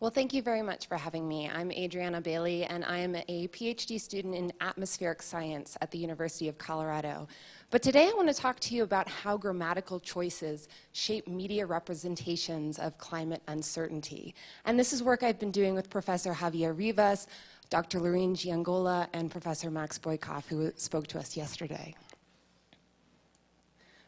Well, thank you very much for having me. I'm Adriana Bailey, and I am a PhD student in atmospheric science at the University of Colorado. But today I want to talk to you about how grammatical choices shape media representations of climate uncertainty. And this is work I've been doing with Professor Javier Rivas, Dr. Lorene Giangola, and Professor Max Boykoff, who spoke to us yesterday.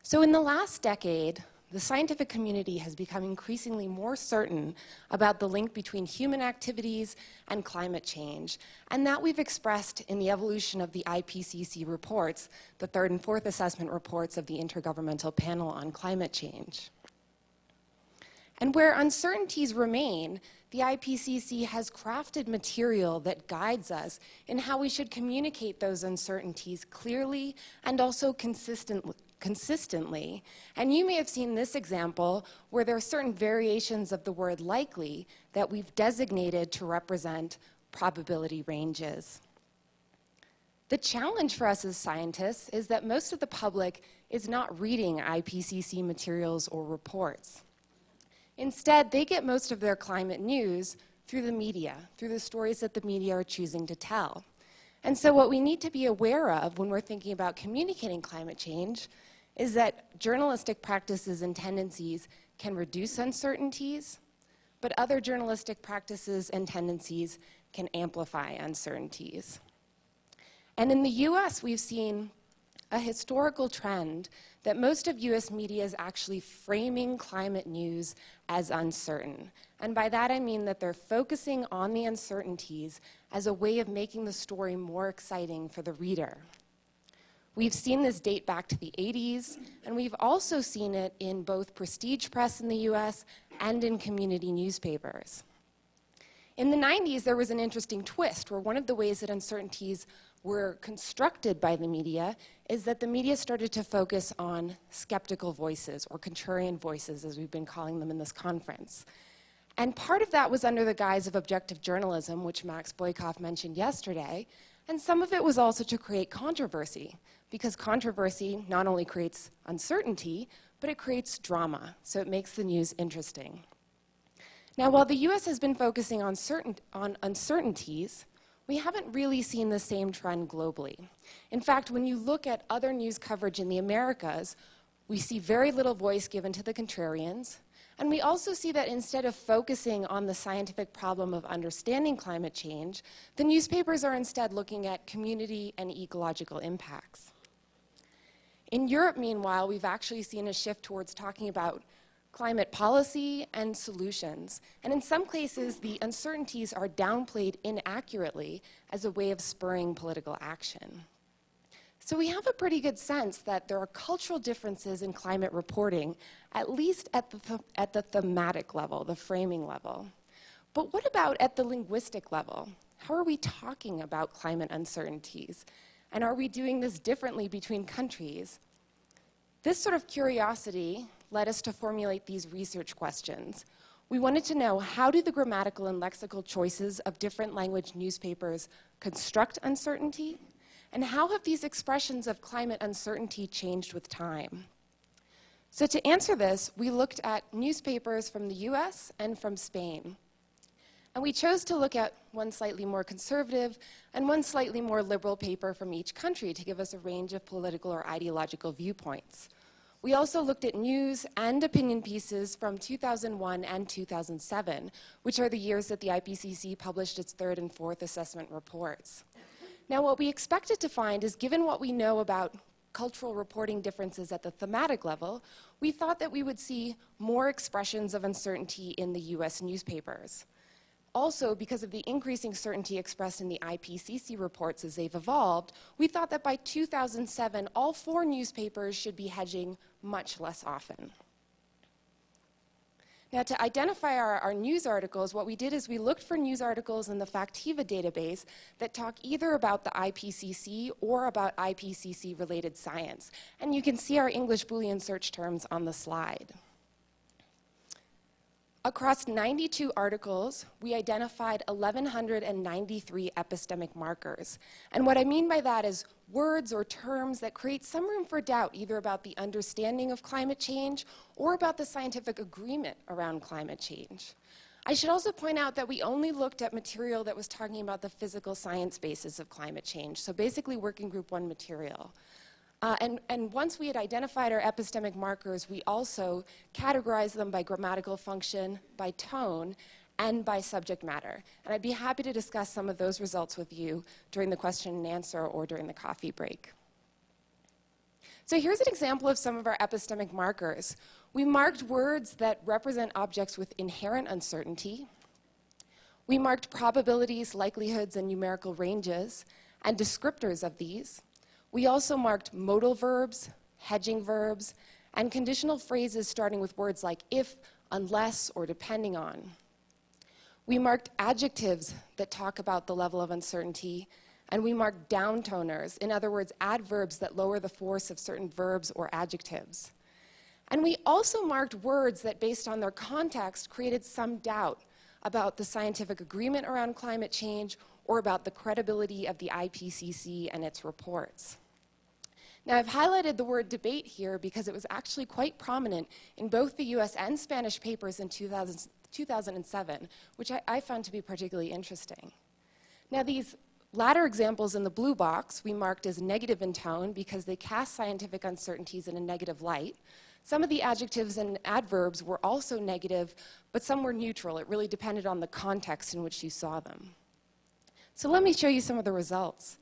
So in the last decade, the scientific community has become increasingly more certain about the link between human activities and climate change, and that we've expressed in the evolution of the IPCC reports, the third and fourth assessment reports of the Intergovernmental Panel on Climate Change. And where uncertainties remain, the IPCC has crafted material that guides us in how we should communicate those uncertainties clearly and also consistently. And you may have seen this example where there are certain variations of the word likely that we've designated to represent probability ranges. The challenge for us as scientists is that most of the public is not reading IPCC materials or reports. Instead, they get most of their climate news through the media, through the stories that the media are choosing to tell. And so what we need to be aware of when we're thinking about communicating climate change is that journalistic practices and tendencies can reduce uncertainties, but other journalistic practices and tendencies can amplify uncertainties. And in the US, we've seen a historical trend that most of US media is actually framing climate news as uncertain. And by that I mean that they're focusing on the uncertainties as a way of making the story more exciting for the reader. We've seen this date back to the 80s, and we've also seen it in both prestige press in the US and in community newspapers. In the 90s, there was an interesting twist where one of the ways that uncertainties were constructed by the media is that the media started to focus on skeptical voices, or contrarian voices, as we've been calling them in this conference. And part of that was under the guise of objective journalism, which Max Boykoff mentioned yesterday, and some of it was also to create controversy, because controversy not only creates uncertainty, but it creates drama, so it makes the news interesting. Now, while the US has been focusing on uncertainties, we haven't really seen the same trend globally. In fact, when you look at other news coverage in the Americas, we see very little voice given to the contrarians, and we also see that instead of focusing on the scientific problem of understanding climate change, the newspapers are instead looking at community and ecological impacts. In Europe, meanwhile, we've actually seen a shift towards talking about climate policy and solutions. And in some cases, the uncertainties are downplayed inaccurately as a way of spurring political action. So we have a pretty good sense that there are cultural differences in climate reporting, at least at the thematic level, the framing level. But what about at the linguistic level? How are we talking about climate uncertainties? And are we doing this differently between countries? This sort of curiosity led us to formulate these research questions. We wanted to know, how do the grammatical and lexical choices of different language newspapers construct uncertainty? And how have these expressions of climate uncertainty changed with time? So to answer this, we looked at newspapers from the US and from Spain. And we chose to look at one slightly more conservative and one slightly more liberal paper from each country to give us a range of political or ideological viewpoints. We also looked at news and opinion pieces from 2001 and 2007, which are the years that the IPCC published its third and fourth assessment reports. Now, what we expected to find is, given what we know about cultural reporting differences at the thematic level, we thought that we would see more expressions of uncertainty in the US newspapers. Also, because of the increasing certainty expressed in the IPCC reports as they've evolved, we thought that by 2007, all 4 newspapers should be hedging much less often. Now, to identify our news articles, what we did is we looked for news articles in the Factiva database that talk either about the IPCC or about IPCC-related science. And you can see our English Boolean search terms on the slide. Across 92 articles, we identified 1,193 epistemic markers. And what I mean by that is words or terms that create some room for doubt, either about the understanding of climate change or about the scientific agreement around climate change. I should also point out that we only looked at material that was talking about the physical science basis of climate change, so basically working group 1 material. And once we had identified our epistemic markers, we also categorized them by grammatical function, by tone, and by subject matter. And I'd be happy to discuss some of those results with you during the question and answer or during the coffee break. So here's an example of some of our epistemic markers. We marked words that represent objects with inherent uncertainty. We marked probabilities, likelihoods, and numerical ranges, and descriptors of these. We also marked modal verbs, hedging verbs, and conditional phrases starting with words like if, unless, or depending on. We marked adjectives that talk about the level of uncertainty, and we marked downtoners, in other words, adverbs that lower the force of certain verbs or adjectives. And we also marked words that, based on their context, created some doubt about the scientific agreement around climate change or about the credibility of the IPCC and its reports. Now, I've highlighted the word debate here because it was actually quite prominent in both the US and Spanish papers in 2007, which I found to be particularly interesting. Now, these latter examples in the blue box we marked as negative in tone because they cast scientific uncertainties in a negative light. Some of the adjectives and adverbs were also negative, but some were neutral. It really depended on the context in which you saw them. So let me show you some of the results.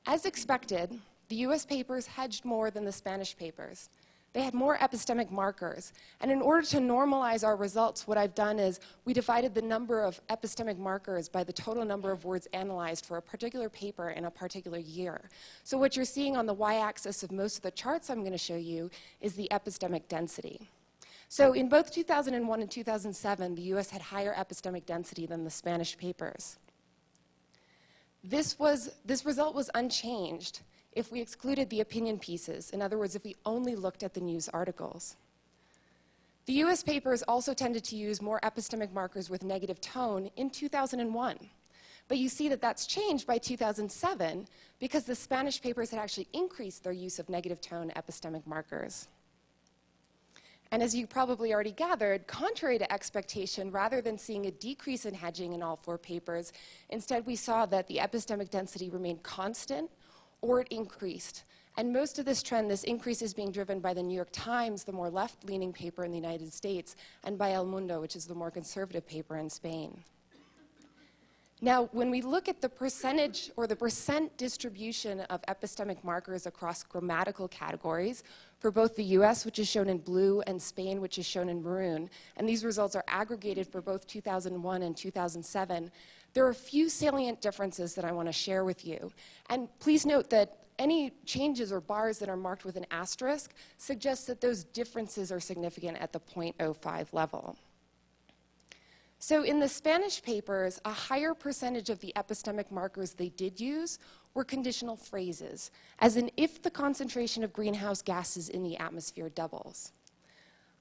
As expected, the US papers hedged more than the Spanish papers. They had more epistemic markers. And in order to normalize our results, what I've done is we divided the number of epistemic markers by the total number of words analyzed for a particular paper in a particular year. So what you're seeing on the y-axis of most of the charts I'm going to show you is the epistemic density. So in both 2001 and 2007, the US had higher epistemic density than the Spanish papers. This result was unchanged if we excluded the opinion pieces, in other words, if we only looked at the news articles. The US papers also tended to use more epistemic markers with negative tone in 2001. But you see that that's changed by 2007 because the Spanish papers had actually increased their use of negative tone epistemic markers. And as you probably already gathered, contrary to expectation, rather than seeing a decrease in hedging in all 4 papers, instead we saw that the epistemic density remained constant or it increased. And most of this trend, this increase, is being driven by the New York Times, the more left-leaning paper in the United States, and by El Mundo, which is the more conservative paper in Spain. Now, when we look at the percentage or the percent distribution of epistemic markers across grammatical categories for both the US, which is shown in blue, and Spain, which is shown in maroon, and these results are aggregated for both 2001 and 2007, there are a few salient differences that I want to share with you. And please note that any changes or bars that are marked with an asterisk suggest that those differences are significant at the 0.05 level. So in the Spanish papers, a higher percentage of the epistemic markers they did use were conditional phrases, as in if the concentration of greenhouse gases in the atmosphere doubles.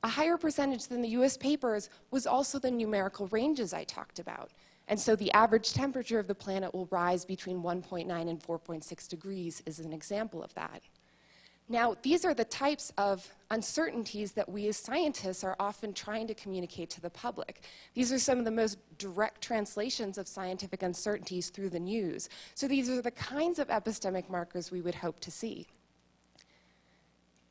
A higher percentage than the US papers was also the numerical ranges I talked about. And so the average temperature of the planet will rise between 1.9 and 4.6 degrees is an example of that. Now, these are the types of uncertainties that we as scientists are often trying to communicate to the public. These are some of the most direct translations of scientific uncertainties through the news. So these are the kinds of epistemic markers we would hope to see.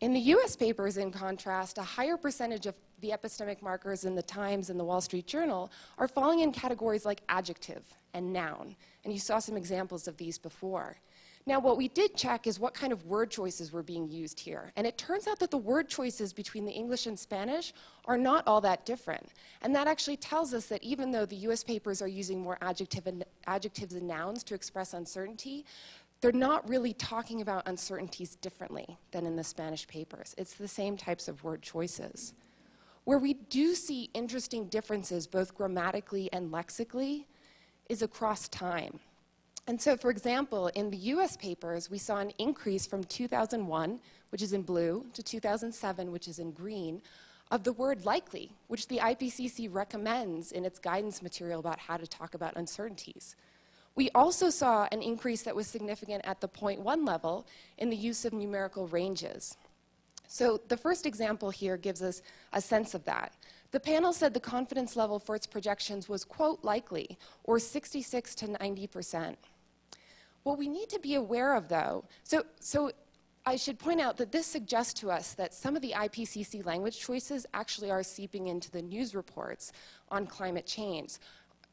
In the US papers, in contrast, a higher percentage of the epistemic markers in the Times and the Wall Street Journal are falling in categories like adjective and noun. And you saw some examples of these before. Now, what we did check is what kind of word choices were being used here. And it turns out that the word choices between the English and Spanish are not all that different. And that actually tells us that even though the US papers are using more adjectives and nouns to express uncertainty, they're not really talking about uncertainties differently than in the Spanish papers. It's the same types of word choices. Where we do see interesting differences, both grammatically and lexically, is across time. And so, for example, in the US papers, we saw an increase from 2001, which is in blue, to 2007, which is in green, of the word likely, which the IPCC recommends in its guidance material about how to talk about uncertainties. We also saw an increase that was significant at the 0.1 level in the use of numerical ranges. So the first example here gives us a sense of that. The panel said the confidence level for its projections was, quote, likely, or 66 to 90%. What we need to be aware of, though, so I should point out that this suggests to us that some of the IPCC language choices actually are seeping into the news reports on climate change.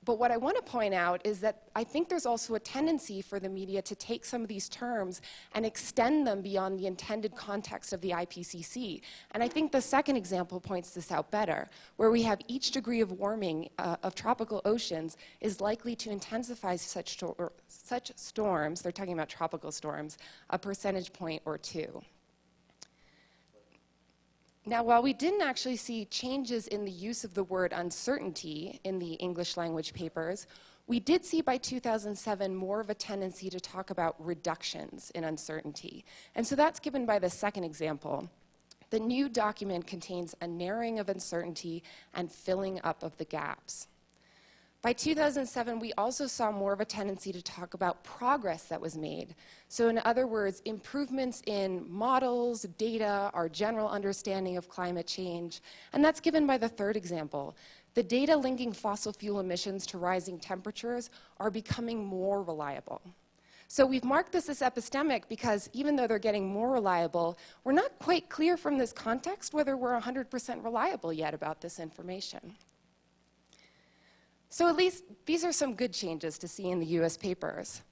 But what I want to point out is that I think there's also a tendency for the media to take some of these terms and extend them beyond the intended context of the IPCC. And I think the second example points this out better, where we have each degree of warming of tropical oceans is likely to intensify such storms, they're talking about tropical storms, a percentage point or two. Now, while we didn't actually see changes in the use of the word uncertainty in the English language papers, we did see by 2007 more of a tendency to talk about reductions in uncertainty. And so that's given by the second example. The new document contains a narrowing of uncertainty and filling up of the gaps. By 2007, we also saw more of a tendency to talk about progress that was made. So in other words, improvements in models, data, our general understanding of climate change. And that's given by the third example. The data linking fossil fuel emissions to rising temperatures are becoming more reliable. So we've marked this as epistemic because even though they're getting more reliable, we're not quite clear from this context whether we're 100% reliable yet about this information. So at least these are some good changes to see in the US papers.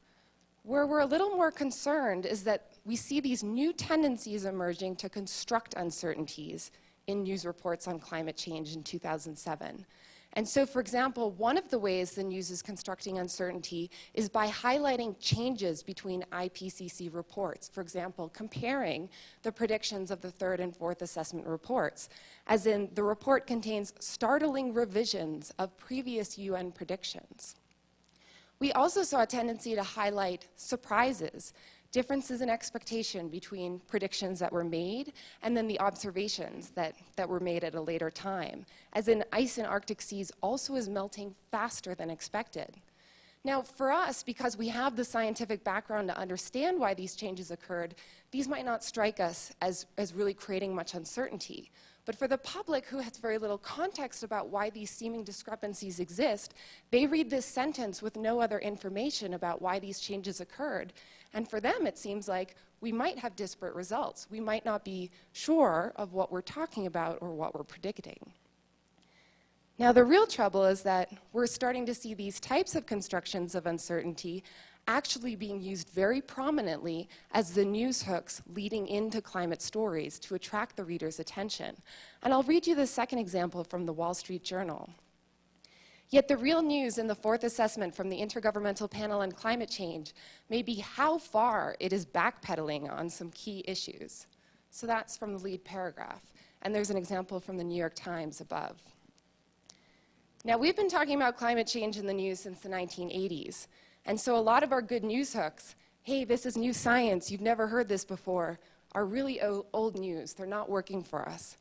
Where we're a little more concerned is that we see these new tendencies emerging to construct uncertainties in news reports on climate change in 2007. And so, for example, one of the ways the news is constructing uncertainty is by highlighting changes between IPCC reports. For example, comparing the predictions of the third and fourth assessment reports, as in the report contains startling revisions of previous UN predictions. We also saw a tendency to highlight surprises, differences in expectation between predictions that were made and then the observations that were made at a later time, as in ice in Arctic seas also is melting faster than expected. Now, for us, because we have the scientific background to understand why these changes occurred, these might not strike us as really creating much uncertainty. But for the public who has very little context about why these seeming discrepancies exist, they read this sentence with no other information about why these changes occurred. And for them, it seems like we might have disparate results. We might not be sure of what we're talking about or what we're predicting. Now, the real trouble is that we're starting to see these types of constructions of uncertainty actually being used very prominently as the news hooks leading into climate stories to attract the reader's attention. And I'll read you the second example from the Wall Street Journal. Yet the real news in the fourth assessment from the Intergovernmental Panel on Climate Change may be how far it is backpedaling on some key issues. So that's from the lead paragraph. And there's an example from the New York Times above. Now, we've been talking about climate change in the news since the 1980s. And so a lot of our good news hooks, hey, this is new science, you've never heard this before, are really old news. They're not working for us.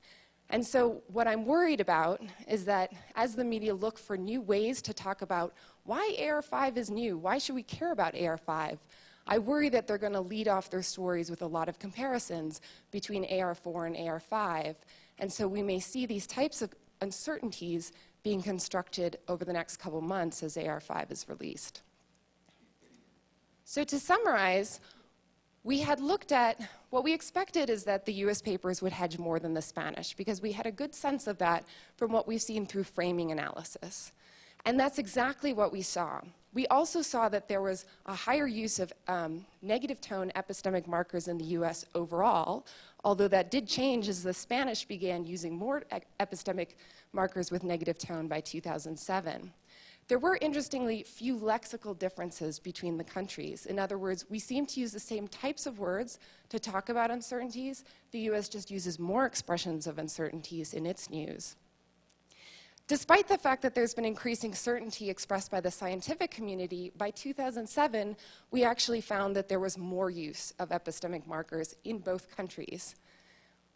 And so what I'm worried about is that as the media look for new ways to talk about why AR5 is new, why should we care about AR5, I worry that they're going to lead off their stories with a lot of comparisons between AR4 and AR5. And so we may see these types of uncertainties being constructed over the next couple months as AR5 is released. So to summarize, we had looked at what we expected is that the US papers would hedge more than the Spanish because we had a good sense of that from what we've seen through framing analysis. And that's exactly what we saw. We also saw that there was a higher use of negative tone epistemic markers in the US overall, although that did change as the Spanish began using more epistemic markers with negative tone by 2007. There were, interestingly, few lexical differences between the countries. In other words, we seem to use the same types of words to talk about uncertainties. The US just uses more expressions of uncertainties in its news. Despite the fact that there's been increasing certainty expressed by the scientific community, by 2007, we actually found that there was more use of epistemic markers in both countries.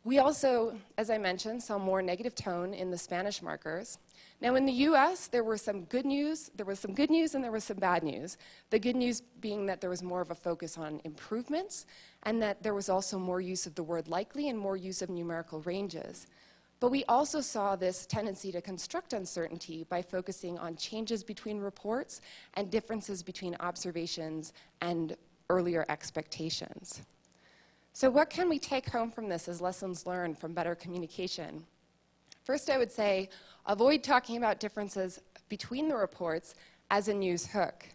We also, as I mentioned, saw more negative tone in the Spanish markers. Now, in the US, there was some good news and there was some bad news. The good news being that there was more of a focus on improvements and that there was also more use of the word likely and more use of numerical ranges. But we also saw this tendency to construct uncertainty by focusing on changes between reports and differences between observations and earlier expectations. So what can we take home from this as lessons learned from better communication? First, I would say, avoid talking about differences between the reports as a news hook.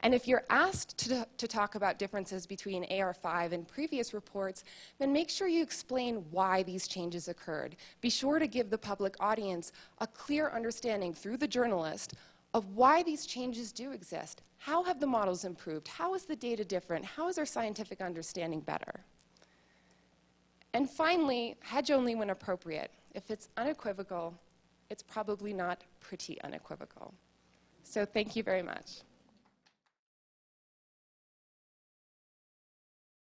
And if you're asked to talk about differences between AR5 and previous reports, then make sure you explain why these changes occurred. Be sure to give the public audience a clear understanding through the journalist of why these changes do exist. How have the models improved? How is the data different? How is our scientific understanding better? And finally, hedge only when appropriate. If it's unequivocal, it's probably not pretty unequivocal. So thank you very much.